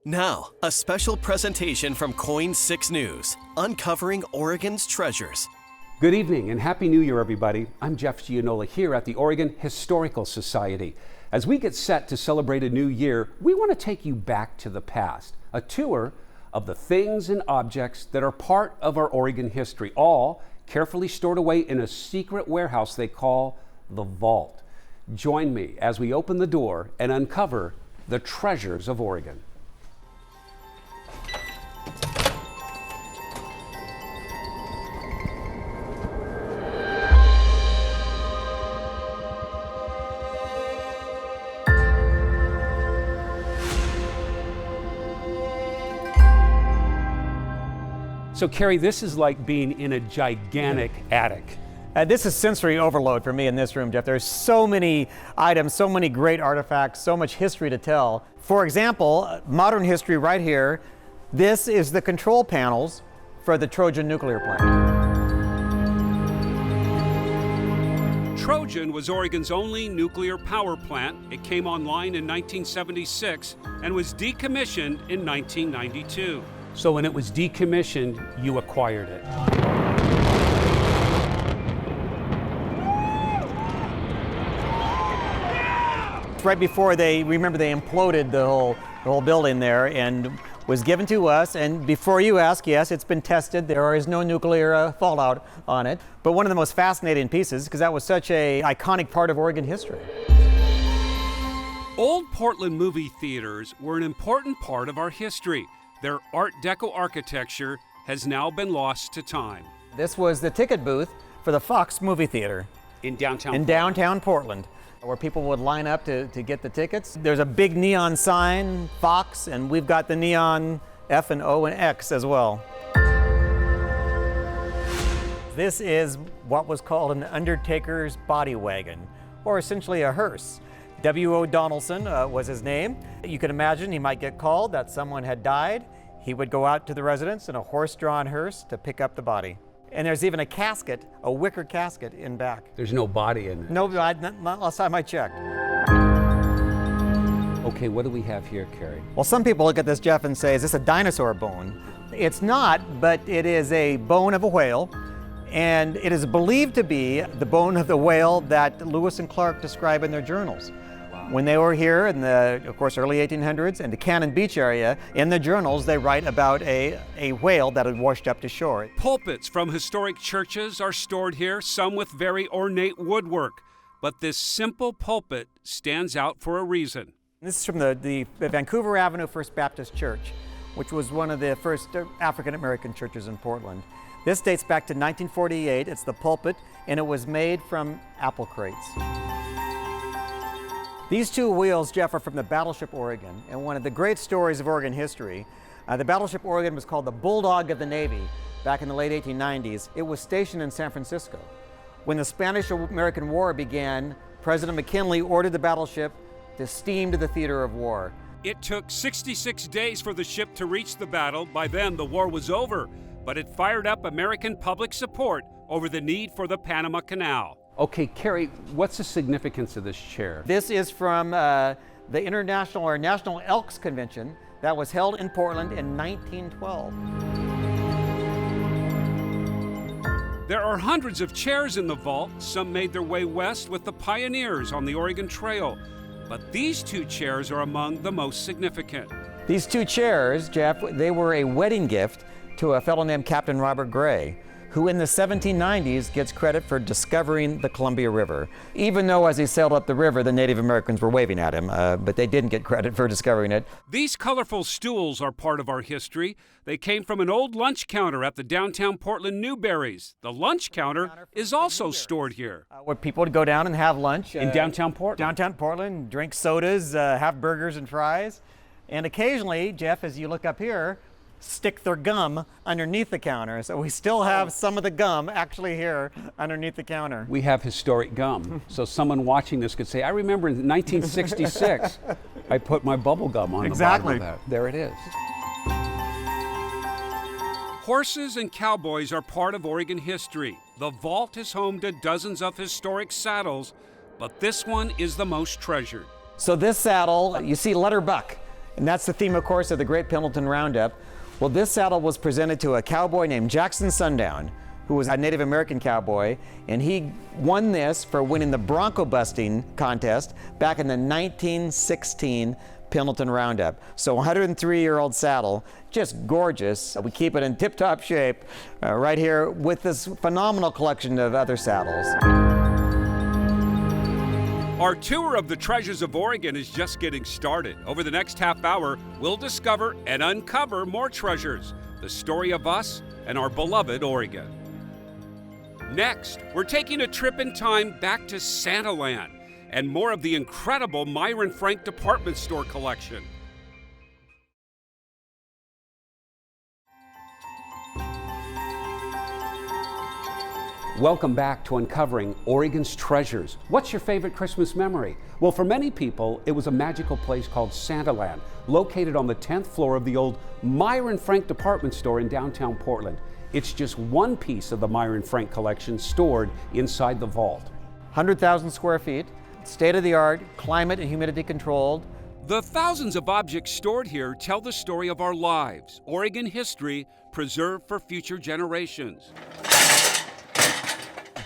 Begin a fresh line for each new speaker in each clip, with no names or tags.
Now, a special presentation from KOIN 6 News, uncovering Oregon's treasures.
Good evening and Happy New Year, everybody. I'm Jeff Gianola here at the Oregon Historical Society. As we get set to celebrate a new year, we want to take you back to the past, a tour of the things and objects that are part of our Oregon history, all carefully stored away in a secret warehouse they call the Vault. Join me as we open the door and uncover the treasures of Oregon. So Carrie, this is like being in a gigantic attic.
This is sensory overload for me in this room, Jeff. There's so many items, so many great artifacts, so much history to tell. For example, modern history right here. This is the control panels for the Trojan nuclear plant.
Trojan was Oregon's only nuclear power plant. It came online in 1976 and was decommissioned in 1992.
So when it was decommissioned, you acquired it.
Right before they imploded the whole building there, and was given to us. And before you ask, yes, it's been tested. There is no nuclear fallout on it. But one of the most fascinating pieces, because that was such an iconic part of Oregon history.
Old Portland movie theaters were an important part of our history. Their Art Deco architecture has now been lost to time.
This was the ticket booth for the Fox movie theater
In
downtown Portland, where people would line up to get the tickets. There's a big neon sign, Fox, and we've got the neon F and O and X as well. This is what was called an undertaker's body wagon, or essentially a hearse. W.O. Donaldson was his name. You can imagine he might get called that someone had died. He would go out to the residence in a horse-drawn hearse to pick up the body. And there's even a casket, a wicker casket in back.
There's no body in it.
No, not last time I checked.
Okay, what do we have here, Carrie?
Well, some people look at this, Jeff, and say, is this a dinosaur bone? It's not, but it is a bone of a whale. And it is believed to be the bone of the whale that Lewis and Clark describe in their journals. When they were here in the, of course, early 1800s in the Cannon Beach area, in the journals they write about a whale that had washed up to shore.
Pulpits from historic churches are stored here, some with very ornate woodwork. But this simple pulpit stands out for a reason.
This is from the Vancouver Avenue First Baptist Church, which was one of the first African-American churches in Portland. This dates back to 1948. It's the pulpit, and it was made from apple crates. These two wheels, Jeff, are from the Battleship Oregon, and one of the great stories of Oregon history. The Battleship Oregon was called the Bulldog of the Navy back in the late 1890s. It was stationed in San Francisco. When the Spanish-American War began, President McKinley ordered the battleship to steam to the theater of war.
It took 66 days for the ship to reach the battle. By then, the war was over, but it fired up American public support over the need for the Panama Canal.
Okay, Carrie, what's the significance of this chair?
This is from the International or National Elks Convention that was held in Portland in 1912.
There are hundreds of chairs in the vault. Some made their way west with the pioneers on the Oregon Trail. But these two chairs are among the most significant.
These two chairs, Jeff, they were a wedding gift to a fellow named Captain Robert Gray, who in the 1790s gets credit for discovering the Columbia River. Even though as he sailed up the river, the Native Americans were waving at him, but they didn't get credit for discovering it.
These colorful stools are part of our history. They came from an old lunch counter at the downtown Portland Newberries. The lunch counter is also stored here.
Where people would go down and have lunch.
In downtown Portland?
Downtown Portland, drink sodas, have burgers and fries. And occasionally, Jeff, as you look up here, stick their gum underneath the counter. So we still have some of the gum actually here underneath the counter.
We have historic gum. So someone watching this could say, I remember in 1966, I put my bubble gum on the bottom of that. There it is.
Horses and cowboys are part of Oregon history. The vault is home to dozens of historic saddles, but this one is the most treasured.
So this saddle, you see letter buck. And that's the theme, of course, of the Great Pendleton Roundup. Well, this saddle was presented to a cowboy named Jackson Sundown, who was a Native American cowboy, and he won this for winning the bronco busting contest back in the 1916 Pendleton Roundup. So 103-year-old saddle, just gorgeous. We keep it in tip-top shape right here with this phenomenal collection of other saddles.
Our tour of the treasures of Oregon is just getting started. Over the next half hour, we'll discover and uncover more treasures, the story of us and our beloved Oregon. Next, we're taking a trip in time back to Santaland and more of the incredible Meier and Frank department store collection.
Welcome back to Uncovering Oregon's Treasures. What's your favorite Christmas memory? Well, for many people, it was a magical place called Santaland, located on the 10th floor of the old Meier and Frank department store in downtown Portland. It's just one piece of the Meier and Frank collection stored inside the vault.
100,000 square feet, state-of-the-art, climate and humidity controlled.
The thousands of objects stored here tell the story of our lives, Oregon history preserved for future generations.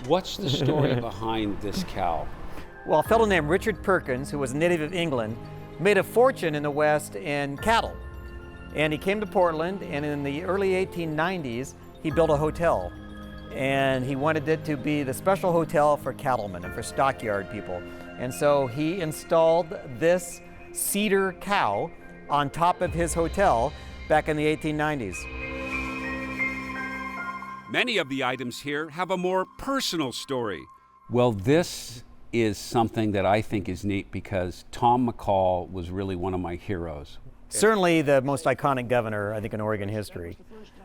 What's the story behind this cow?
Well, a fellow named Richard Perkins, who was a native of England, made a fortune in the West in cattle. And he came to Portland, and in the early 1890s, he built a hotel. And he wanted it to be the special hotel for cattlemen and for stockyard people. And so he installed this cedar cow on top of his hotel back in the 1890s.
Many of the items here have a more personal story.
Well, this is something that I think is neat because Tom McCall was really one of my heroes.
Certainly the most iconic governor, I think, in Oregon history.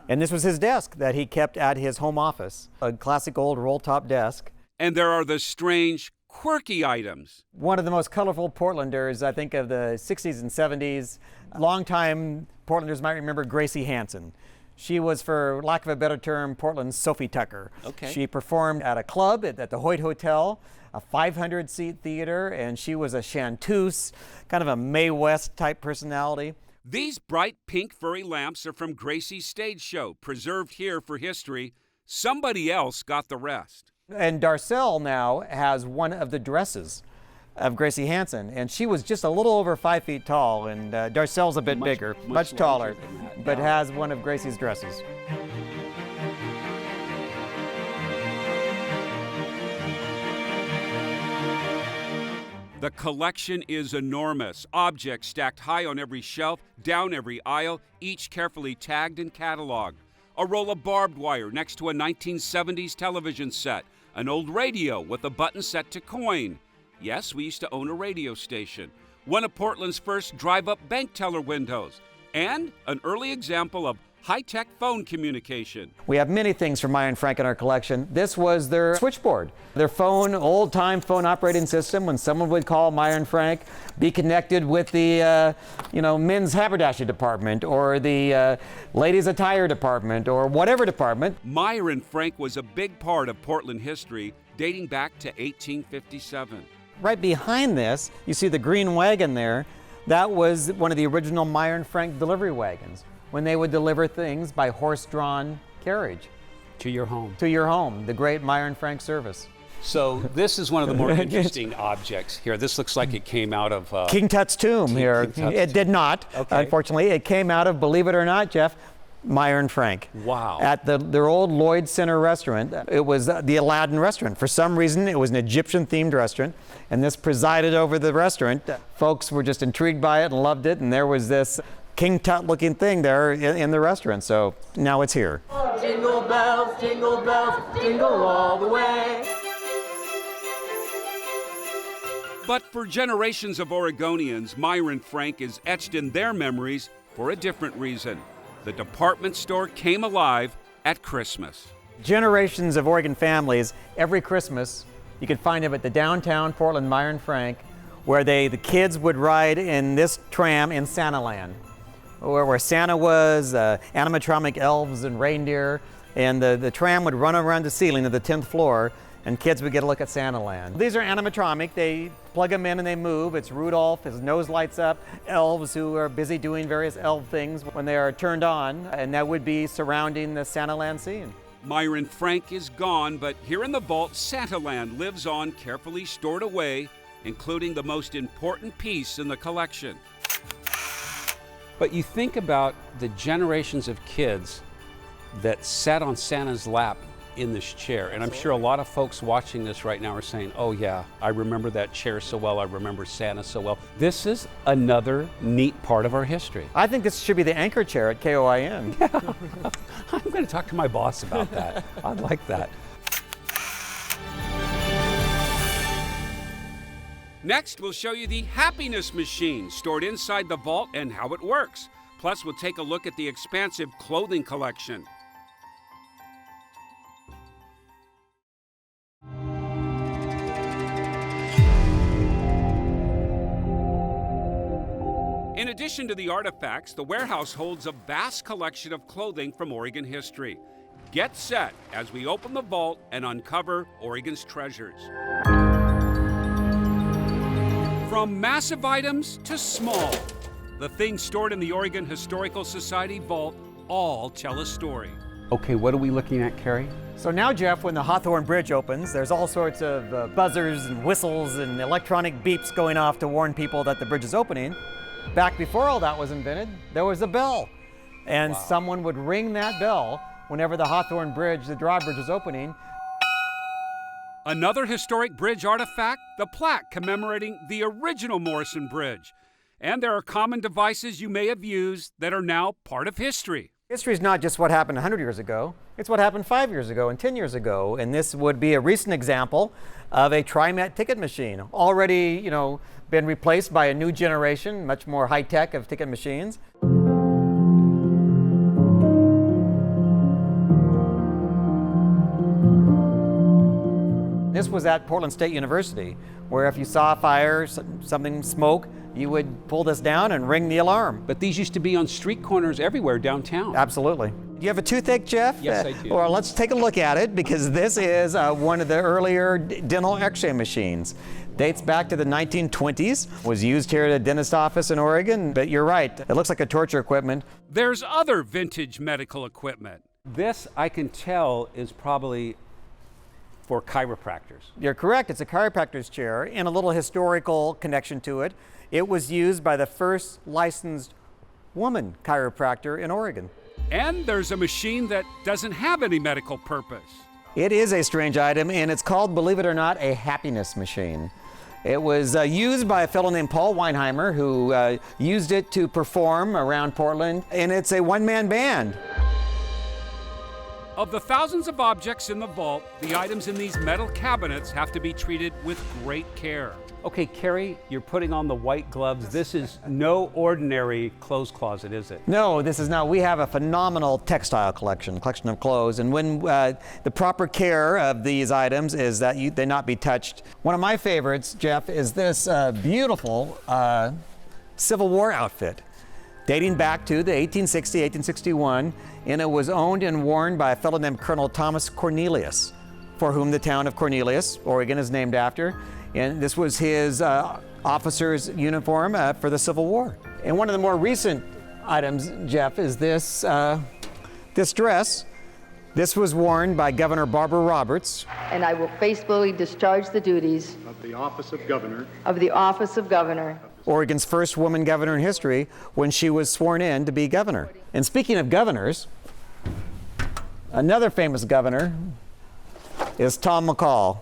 And this was his desk that he kept at his home office, a classic old roll-top desk.
And there are the strange, quirky items.
One of the most colorful Portlanders, I think, of the 60s and 70s. Longtime Portlanders might remember Gracie Hansen. She was, for lack of a better term, Portland's Sophie Tucker.
Okay.
She performed at a club at the Hoyt Hotel, a 500-seat theater, and she was a chanteuse, kind of a Mae West type personality.
These bright pink furry lamps are from Gracie's stage show, preserved here for history. Somebody else got the rest.
And Darcel now has one of the dresses of Gracie Hansen, and she was just a little over 5 feet tall, and Darcel's a bit bigger, much taller, but has one of Gracie's dresses.
The collection is enormous. Objects stacked high on every shelf, down every aisle, each carefully tagged and cataloged. A roll of barbed wire next to a 1970s television set, an old radio with a button set to KOIN. Yes, we used to own a radio station. One of Portland's first drive-up bank teller windows, and an early example of high-tech phone communication.
We have many things from Meier and Frank in our collection. This was their switchboard, their phone, old-time phone operating system. When someone would call Meier and Frank, be connected with the men's haberdashery department or the ladies' attire department or whatever department.
Meier and Frank was a big part of Portland history dating back to 1857.
Right behind this, you see the green wagon there. That was one of the original Meier and Frank delivery wagons, when they would deliver things by horse-drawn carriage.
To your home.
To your home, the great Meier and Frank service.
So this is one of the more interesting objects here. This looks like it came out of...
King Tut's tomb here.
King Tut's
it did not,
okay.
Unfortunately. It came out of, believe it or not, Jeff, Meier and Frank.
Wow.
At their old Lloyd Center restaurant. It was the Aladdin restaurant. For some reason, it was an Egyptian-themed restaurant, and this presided over the restaurant. Folks were just intrigued by it and loved it, and there was this King Tut-looking thing there in the restaurant, so now it's here.
Jingle bells, jingle all the way.
But for generations of Oregonians, Meier and Frank is etched in their memories for a different reason. The department store came alive at Christmas.
Generations of Oregon families, every Christmas, you could find them at the downtown Portland Meier and Frank, where the kids would ride in this tram in Santaland, where Santa was, animatronic elves and reindeer, and the tram would run around the ceiling of the 10th floor, and kids would get a look at Santa Land. These are animatronic. They plug them in and they move. It's Rudolph, his nose lights up, elves who are busy doing various elf things when they are turned on, and that would be surrounding the Santa Land scene.
Meier and Frank is gone, but here in the vault, Santa Land lives on, carefully stored away, including the most important piece in the collection.
But you think about the generations of kids that sat on Santa's lap in this chair, and I'm sure a lot of folks watching this right now are saying, oh yeah, I remember that chair so well, I remember Santa so well. This is another neat part of our history.
I think this should be the anchor chair at KOIN.
I'm going to talk to my boss about that. I'd like that.
Next, we'll show you the happiness machine stored inside the vault and how it works. Plus, we'll take a look at the expansive clothing collection. In addition to the artifacts, the warehouse holds a vast collection of clothing from Oregon history. Get set as we open the vault and uncover Oregon's treasures. From massive items to small, the things stored in the Oregon Historical Society vault all tell a story.
Okay, what are we looking at, Carrie?
So now, Jeff, when the Hawthorne Bridge opens, there's all sorts of buzzers and whistles and electronic beeps going off to warn people that the bridge is opening. Back before all that was invented, there was a bell. And someone would ring that bell whenever the Hawthorne Bridge, the drawbridge, was opening.
Another historic bridge artifact, the plaque commemorating the original Morrison Bridge. And there are common devices you may have used that are now part of history.
History is not just what happened 100 years ago, it's what happened 5 years ago and 10 years ago. And this would be a recent example of a TriMet ticket machine, already, been replaced by a new generation, much more high-tech of ticket machines. This was at Portland State University, where if you saw a fire, something smoke, you would pull this down and ring the alarm.
But these used to be on street corners everywhere downtown.
Absolutely. Do you have a toothache, Jeff?
Yes, I do.
Well, let's take a look at it, because this is one of the earlier dental x-ray machines. Dates back to the 1920s, was used here at a dentist office in Oregon, but you're right, it looks like a torture equipment.
There's other vintage medical equipment.
This, I can tell, is probably for chiropractors.
You're correct, it's a chiropractor's chair, and a little historical connection to it. It was used by the first licensed woman chiropractor in Oregon.
And there's a machine that doesn't have any medical purpose.
It is a strange item, and it's called, believe it or not, a happiness machine. It was used by a fellow named Paul Weinheimer, who used it to perform around Portland, and it's a one-man band.
Of the thousands of objects in the vault, the items in these metal cabinets have to be treated with great care.
Okay, Carrie, you're putting on the white gloves. This is no ordinary clothes closet, is it?
No, this is not. We have a phenomenal textile collection of clothes, and when the proper care of these items is that they not be touched. One of my favorites, Jeff, is this beautiful Civil War outfit, dating back to the 1860, 1861, and it was owned and worn by a fellow named Colonel Thomas Cornelius, for whom the town of Cornelius, Oregon, is named after. And this was his officer's uniform for the Civil War. And one of the more recent items, Jeff, is this, this dress. This was worn by Governor Barbara Roberts.
And I will faithfully discharge the duties
of the office of governor.
Oregon's first woman governor in history, when she was sworn in to be governor. And speaking of governors, another famous governor is Tom McCall.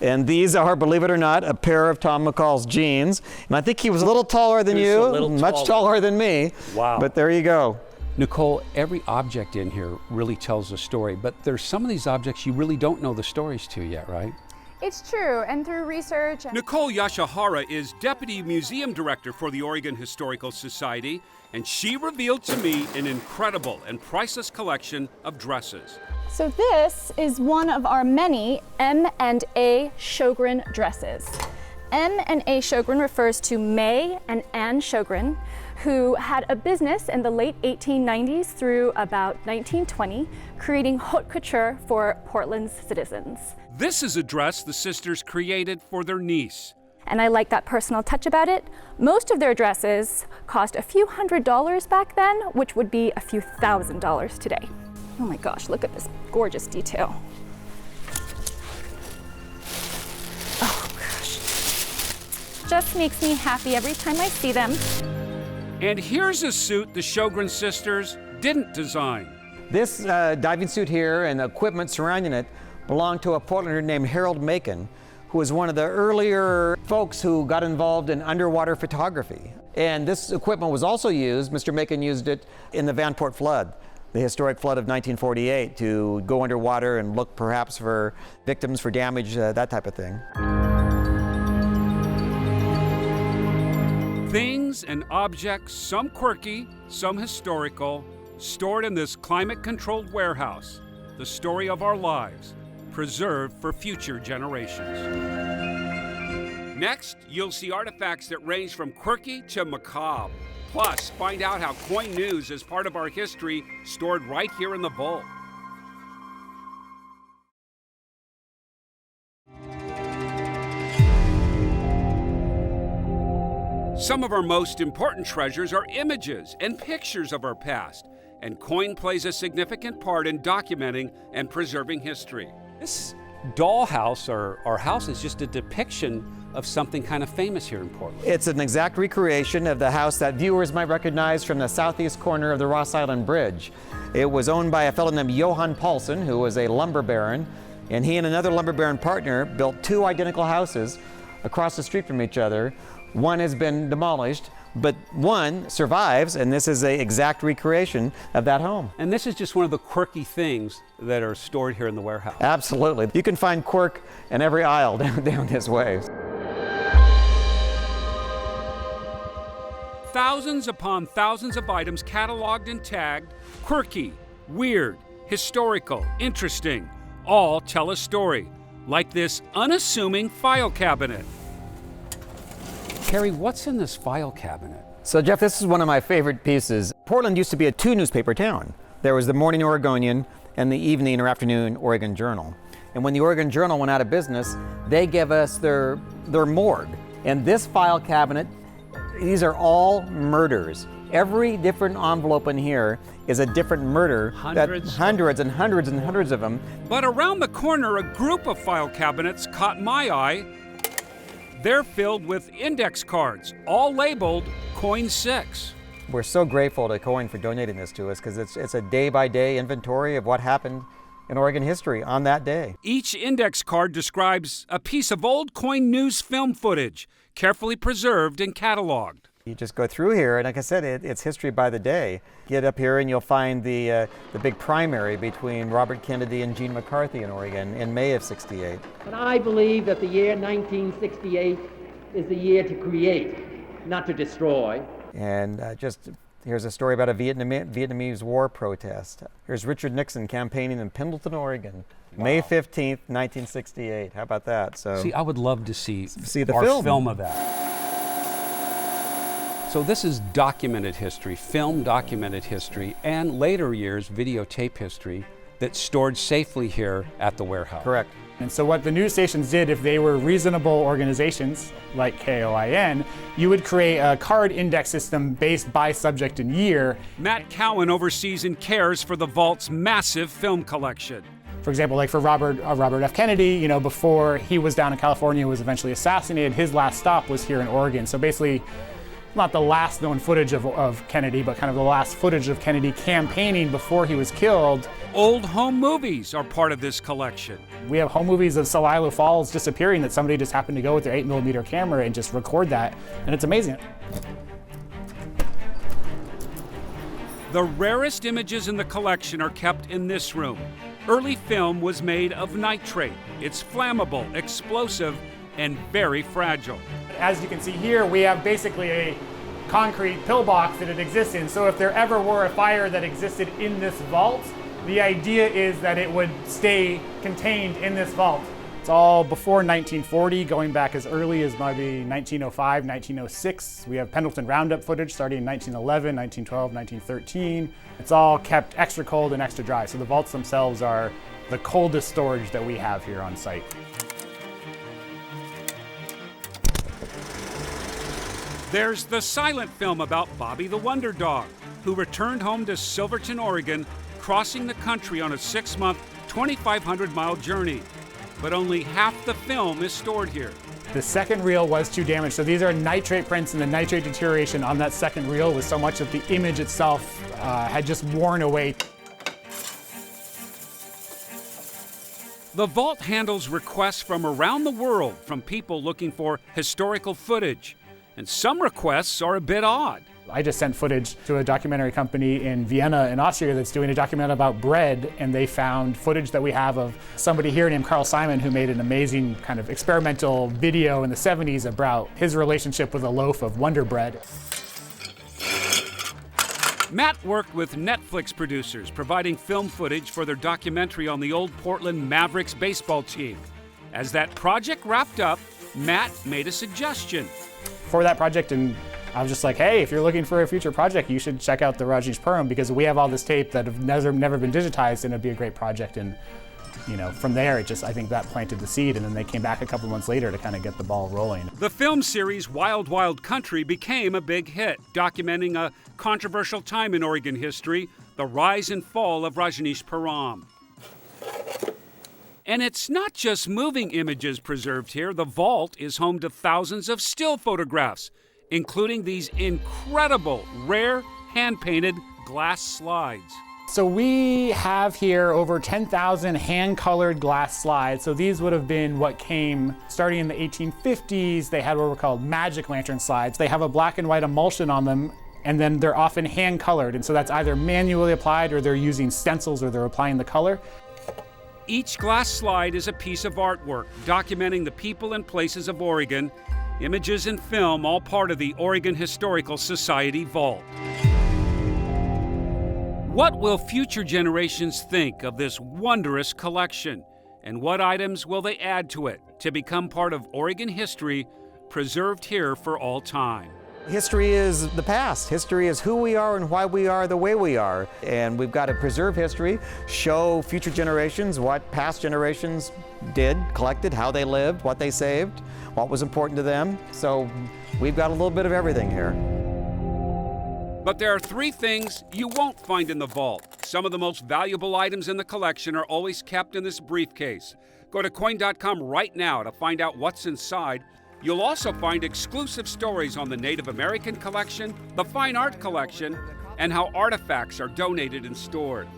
And these are, believe it or not, a pair of Tom McCall's jeans. And I think he was a little taller than you, much taller than me.
Wow.
But there you go.
Nicole, every object in here really tells a story, but there's some of these objects you really don't know the stories to yet, right?
It's true, and through research...
Nicole Yashihara is Deputy Museum Director for the Oregon Historical Society, and she revealed to me an incredible and priceless collection of dresses.
So this is one of our many M&A Sjogren dresses. M&A Sjogren refers to May and Anne Sjogren, who had a business in the late 1890s through about 1920, creating haute couture for Portland's citizens.
This is a dress the sisters created for their niece.
And I like that personal touch about it. Most of their dresses cost a few $100s back then, which would be a few $1,000s today. Oh my gosh, look at this gorgeous detail. Oh gosh. Just makes me happy every time I see them.
And here's a suit the Sjogren sisters didn't design.
This diving suit here and the equipment surrounding it belonged to a Portlander named Harold Macon, who was one of the earlier folks who got involved in underwater photography. And this equipment was also used, Mr. Macon used it in the Vanport flood, the historic flood of 1948, to go underwater and look perhaps for victims, for damage, that type of thing.
Things and objects, some quirky, some historical, stored in this climate-controlled warehouse. The story of our lives, preserved for future generations. Next, you'll see artifacts that range from quirky to macabre. Plus, find out how KOIN news is part of our history, stored right here in the vault. Some of our most important treasures are images and pictures of our past, and KOIN plays a significant part in documenting and preserving history.
This dollhouse or house is just a depiction of something kind of famous here in Portland.
It's an exact recreation of the house that viewers might recognize from the southeast corner of the Ross Island Bridge. It was owned by a fellow named Johann Paulson, who was a lumber baron, and he and another lumber baron partner built two identical houses across the street from each other. One has been demolished, but one survives, and this is an exact recreation of that home.
And this is just one of the quirky things that are stored here in the warehouse.
Absolutely. You can find quirk in every aisle down this way.
Thousands upon thousands of items cataloged and tagged, quirky, weird, historical, interesting, all tell a story, like this unassuming file cabinet.
Carrie, what's in this file cabinet?
So Jeff, this is one of my favorite pieces. Portland used to be a two-newspaper town. There was the Morning Oregonian and the Evening or Afternoon Oregon Journal. And when the Oregon Journal went out of business, they gave us their morgue. And this file cabinet, these are all murders. Every different envelope in here is a different murder.
Hundreds
and hundreds of them.
But around the corner, a group of file cabinets caught my eye. They're filled with index cards, all labeled KOIN 6.
We're so grateful to KOIN for donating this to us, because it's a day-by-day inventory of what happened in Oregon history on that day.
Each index card describes a piece of old KOIN news film footage, carefully preserved and cataloged.
You just go through here, and like I said, it's history by the day. Get up here and you'll find the big primary between Robert Kennedy and Gene McCarthy in Oregon in May of '68.
And I believe that the year 1968 is the year to create, not to destroy.
And here's a story about a Vietnamese war protest. Here's Richard Nixon campaigning in Pendleton, Oregon, wow. May 15th, 1968. How about that? So,
see, I would love to see
the
film of that. So this is documented history, film documented history, and later years videotape history that's stored safely here at the warehouse.
Correct.
And so what the news stations did, if they were reasonable organizations like KOIN, you would create a card index system based by subject and year.
Matt Cowan oversees and cares for the vault's massive film collection.
For example, like for Robert F. Kennedy, before he was down in California and was eventually assassinated, his last stop was here in Oregon. So basically, not the last known footage of Kennedy, but kind of the last footage of Kennedy campaigning before he was killed.
Old home movies are part of this collection.
We have home movies of Celilo Falls disappearing that somebody just happened to go with their 8mm camera and just record that, and it's amazing.
The rarest images in the collection are kept in this room. Early film was made of nitrate. It's flammable, explosive, and very fragile.
As you can see here, we have basically a concrete pillbox that it exists in. So if there ever were a fire that existed in this vault, the idea is that it would stay contained in this vault. all before 1940, going back as early as maybe 1905, 1906. We have Pendleton Roundup footage starting in 1911, 1912, 1913. It's all kept extra cold and extra dry. So the vaults themselves are the coldest storage that we have here on site.
There's the silent film about Bobby the Wonder Dog, who returned home to Silverton, Oregon, crossing the country on a 6-month, 2,500-mile journey. But only half the film is stored here.
The second reel was too damaged, so these are nitrate prints, and the nitrate deterioration on that second reel was so much that the image itself had just worn away.
The vault handles requests from around the world from people looking for historical footage. And some requests are a bit odd.
I just sent footage to a documentary company in Vienna in Austria that's doing a documentary about bread, and they found footage that we have of somebody here named Carl Simon who made an amazing kind of experimental video in the 70s about his relationship with a loaf of Wonder Bread.
Matt worked with Netflix producers, providing film footage for their documentary on the old Portland Mavericks baseball team. As that project wrapped up, Matt made a suggestion.
For that project, and I was just like, hey, if you're looking for a future project, you should check out the Rajneeshpuram, because we have all this tape that have never been digitized, and it'd be a great project. And from there, I think that planted the seed, and then they came back a couple months later to kind of get the ball rolling.
The film series Wild Wild Country became a big hit, documenting a controversial time in Oregon history, the rise and fall of Rajneeshpuram. And it's not just moving images preserved here. The vault is home to thousands of still photographs, including these incredible, rare, hand-painted glass slides.
So we have here over 10,000 hand-colored glass slides. So these would have been what came starting in the 1850s. They had what were called magic lantern slides. They have a black and white emulsion on them, and then they're often hand-colored. And so that's either manually applied, or they're using stencils, or they're applying the color.
Each glass slide is a piece of artwork documenting the people and places of Oregon, images and film, all part of the Oregon Historical Society Vault. What will future generations think of this wondrous collection? And what items will they add to it to become part of Oregon history, preserved here for all time?
History is the past. History is who we are and why we are the way we are. And we've got to preserve history, show future generations what past generations did, collected, how they lived, what they saved, what was important to them. So we've got a little bit of everything here.
But there are 3 things you won't find in the vault. Some of the most valuable items in the collection are always kept in this briefcase. Go to KOIN.com right now to find out what's inside. You'll also find exclusive stories on the Native American collection, the fine art collection, and how artifacts are donated and stored.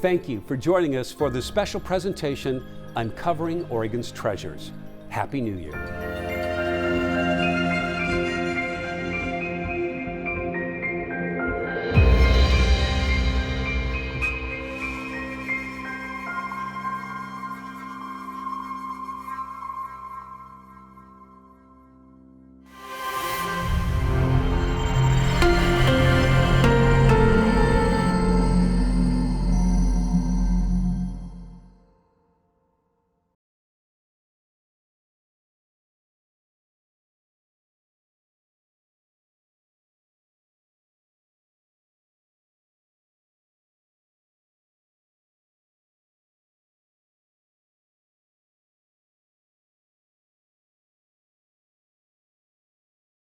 Thank you for joining us for this special presentation, Uncovering Oregon's Treasures. Happy New Year.